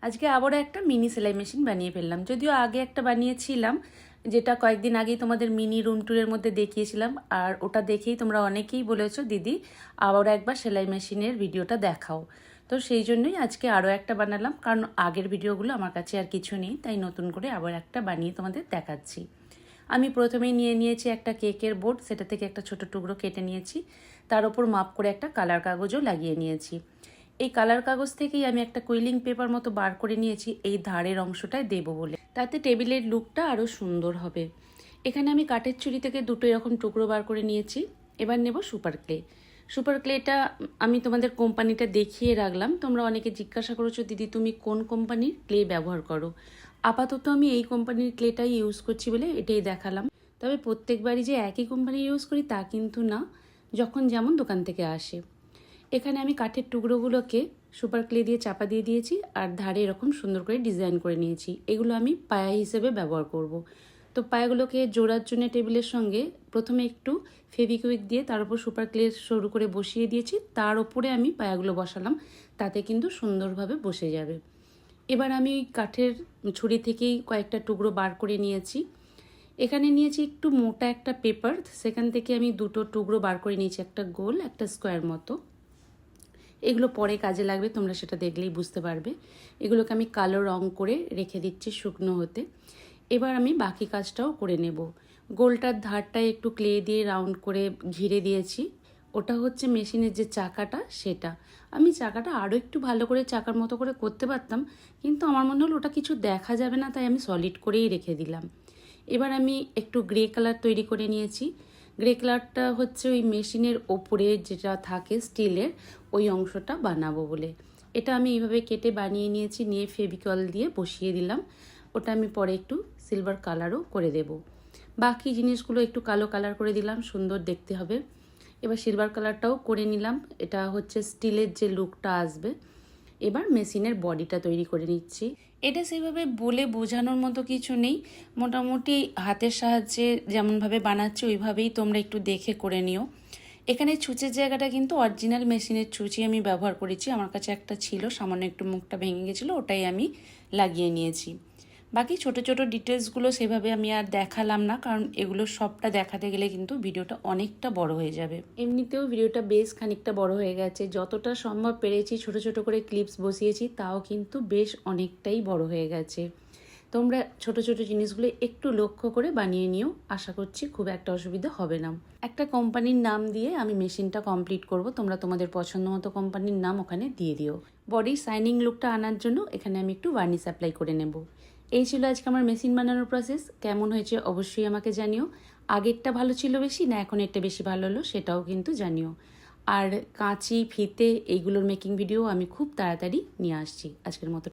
আজকে আবারও একটা মিনি সেলাই মেশিন বানিয়ে ফেললাম। যদিও আগে একটা বানিয়েছিলাম, যেটা কয়েকদিন আগেই তোমাদের মিনি রুম ট্যুরের মধ্যে দেখিয়েছিলাম, আর ওটা দেখেই তোমরা অনেকেই বলেছো দিদি আবারও একবার সেলাই মেশিনের ভিডিওটা দেখাও। তো সেই জন্যই আজকে আরও একটা বানালাম, কারণ আগের ভিডিওগুলো আমার কাছে আর কিছু নেই, তাই নতুন করে আবার একটা বানিয়ে তোমাদের দেখাচ্ছি। আমি প্রথমেই নিয়ে নিয়েছি একটা কেকের বোর্ড, সেটা থেকে একটা ছোট টুকরো কেটে নিয়েছি, তার ওপর মাপ করে একটা কালার কাগজও লাগিয়ে নিয়েছি। এই কালার কাগজ থেকেই আমি একটা কুইলিং পেপার মতো বার করে নিয়েছি এই ধারের অংশটায় দেবো বলে, তাতে টেবিলের লুকটা আরও সুন্দর হবে। এখানে আমি কাঠের ছুরি থেকে দুটো এরকম টুকরো বার করে নিয়েছি। এবার নেব সুপার ক্লে। সুপার ক্লেটা আমি তোমাদের কোম্পানিটা দেখিয়ে রাখলাম। তোমরা অনেকে জিজ্ঞাসা করেছো দিদি তুমি কোন কোম্পানির ক্লে ব্যবহার করো। আপাতত আমি এই কোম্পানির ক্লেটাই ইউজ করছি বলে এটাই দেখালাম। তবে প্রত্যেকবারই যে একই কোম্পানি ইউজ করি তা কিন্তু না, যখন যেমন দোকান থেকে আসে। এখানে আমি কাঠের টুকরোগুলোকে সুপার ক্লে দিয়ে চাপা দিয়ে দিয়েছি, আর ধারে এরকম সুন্দর করে ডিজাইন করে নিয়েছি। এগুলো আমি পায়া হিসেবে ব্যবহার করব। তো পায়াগুলোকে জোড়ার জন্য টেবিলের সঙ্গে প্রথমে একটু ফেভিকুইক দিয়ে তার উপর সুপার ক্লে সরু করে বসিয়ে দিয়েছি, তার উপরে আমি পায়াগুলো বসালাম, তাতে কিন্তু সুন্দরভাবে বসে যাবে। এবার আমি ওই কাঠের ছুরি থেকেই কয়েকটা টুকরো বার করে নিয়েছি। এখানে নিয়েছি একটু মোটা একটা পেপার, সেখান থেকে আমি দুটো টুকরো বার করে নিয়েছি, একটা গোল একটা স্কোয়ার মতো। এগুলো পরে কাজে লাগবে, তোমরা সেটা দেখলেই বুঝতে পারবে। এগুলোকে আমি কালো রং করে রেখে দিচ্ছি শুকনো হতে। এবার আমি বাকি কাজটাও করে নেব। গোলটার ধারটায় একটু ক্লে দিয়ে রাউন্ড করে ঘিরে দিয়েছি, ওটা হচ্ছে মেশিনের যে চাকাটা সেটা। আমি চাকাটা আরও একটু ভালো করে চাকার মতো করে করতে পারতাম, কিন্তু আমার মনে হলো ওটা কিছু দেখা যাবে না, তাই আমি সলিড করেই রেখে দিলাম। এবার আমি একটু গ্রে কালার তৈরি করে নিয়েছি। গ্রে কালারটা হচ্ছে ওই মেশিনের ওপরে যেটা থাকে স্টিলের ওই অংশটা বানাবো বলে। এটা আমি এইভাবে কেটে বানিয়ে নিয়েছি, নিয়ে ফেভিকল দিয়ে বসিয়ে দিলাম। ওটা আমি পরে একটু সিলভার কালারও করে দেব। বাকি জিনিসগুলো একটু কালো কালার করে দিলাম, সুন্দর দেখতে হবে। এবার সিলভার কালারটাও করে নিলাম, এটা হচ্ছে স্টিলের যে লুকটা আসবে। এবার মেশিনের বডিটা তৈরি করে নিচ্ছি। এটা সেভাবে বলে বোঝানোর মতো কিছু নেই, মোটামুটি হাতের সাহায্যে যেমনভাবে বানাচ্ছি ওইভাবেই তোমরা একটু দেখে করে নিও। এখানে ছুঁচের জায়গাটা কিন্তু অরিজিনাল মেশিনের ছুঁচি আমি ব্যবহার করেছি, আমার কাছে একটা ছিল, সামান্য একটু মুখটা ভেঙে গেছিলো, ওটাই আমি লাগিয়ে নিয়েছি। বাকি ছোট ছোট ডিটেলসগুলো সেভাবে আমি আর দেখালাম না, কারণ এগুলো সবটা দেখাতে গেলে কিন্তু ভিডিওটা অনেকটা বড় হয়ে যাবে। এমনিতেও ভিডিওটা বেশ খানিকটা বড় হয়ে গেছে, যতটা সম্ভব পেরেছি ছোট ছোট করে ক্লিপস বসিয়েছি, তাও কিন্তু বেশ অনেকটাই বড় হয়ে গেছে। তোমরা ছোট ছোট জিনিসগুলো একটু লক্ষ্য করে বানিয়ে নিও, আশা করছি খুব একটা অসুবিধা হবে না। একটা কোম্পানির নাম দিয়ে আমি মেশিনটা কমপ্লিট করব, তোমরা তোমাদের পছন্দ মতো কোম্পানির নাম ওখানে দিয়ে দিও। বডির শাইনিং লুকটা আনার জন্য এখানে আমি একটু ভার্নিশ অ্যাপ্লাই করে নেব। এই ছিল আজকে আমার মেশিন বানানোর প্রসেস। কেমন হয়েছে অবশ্যই আমাকে জানিও। আগেরটা ভালো ছিল বেশি না এখন এটা বেশি ভালো হলো সেটাও কিন্তু জানিও। আর কাঁচি ফিতে এইগুলোর মেকিং ভিডিও আমি খুব তাড়াতাড়ি নিয়ে আসছি। আজকের মতো